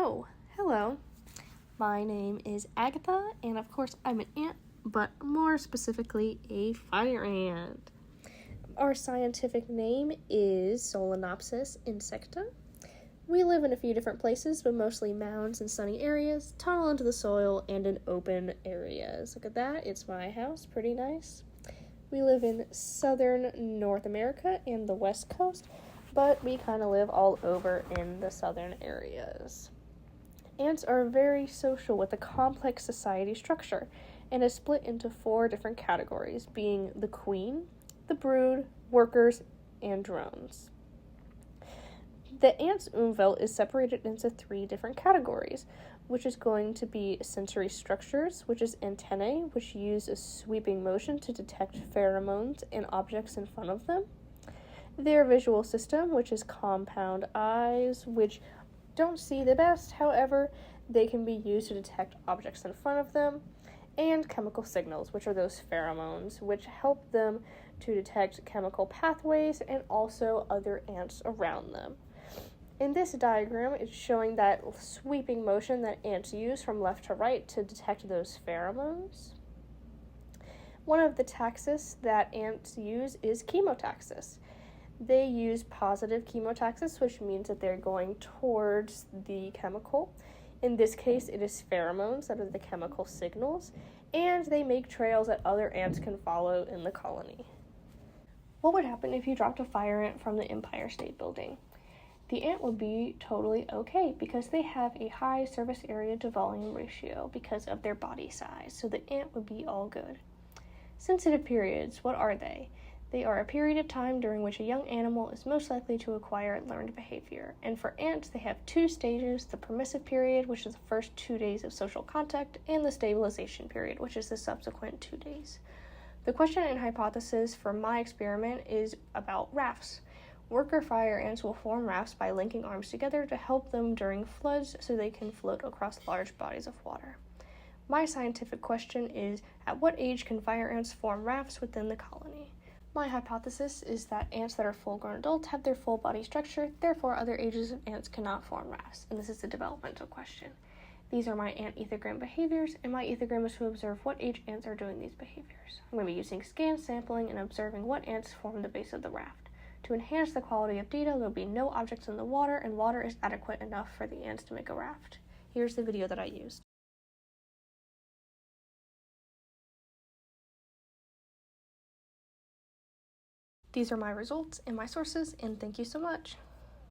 Oh, hello. My name is Agatha, and of course I'm an ant, but more specifically a fire ant. Our scientific name is Solenopsis insecta. We live in a few different places, but mostly mounds and sunny areas, tunnel into the soil, and in open areas. Look at that, it's my house, pretty nice. We live in southern North America and the West Coast, but we kind of live all over in the southern areas. Ants are very social with a complex society structure and is split into 4 different categories, being the queen, the brood, workers, and drones. The ant's umvelt is separated into 3 different categories, which is going to be sensory structures, which is antennae, which use a sweeping motion to detect pheromones and objects in front of them. Their visual system, which is compound eyes, which don't see the best, however, they can be used to detect objects in front of them, and chemical signals, which are those pheromones, which help them to detect chemical pathways and also other ants around them. In this diagram, it's showing that sweeping motion that ants use from left to right to detect those pheromones. One of the taxis that ants use is chemotaxis. They use positive chemotaxis, which means that they're going towards the chemical. In this case, it is pheromones that are the chemical signals, and they make trails that other ants can follow in the colony. What would happen if you dropped a fire ant from the Empire State Building? The ant would be totally okay because they have a high surface area to volume ratio because of their body size, so the ant would be all good. Sensitive periods, what are they? They are a period of time during which a young animal is most likely to acquire learned behavior. And for ants, they have 2 stages, the permissive period, which is the first 2 days of social contact, and the stabilization period, which is the subsequent 2 days. The question and hypothesis for my experiment is about rafts. Worker fire ants will form rafts by linking arms together to help them during floods so they can float across large bodies of water. My scientific question is, at what age can fire ants form rafts within the colony? My hypothesis is that ants that are full-grown adults have their full body structure, therefore other ages of ants cannot form rafts, and this is a developmental question. These are my ant ethogram behaviors, and my ethogram is to observe what age ants are doing these behaviors. I'm going to be using scan sampling and observing what ants form the base of the raft. To enhance the quality of data, there will be no objects in the water, and water is adequate enough for the ants to make a raft. Here's the video that I used. These are my results and my sources, and thank you so much.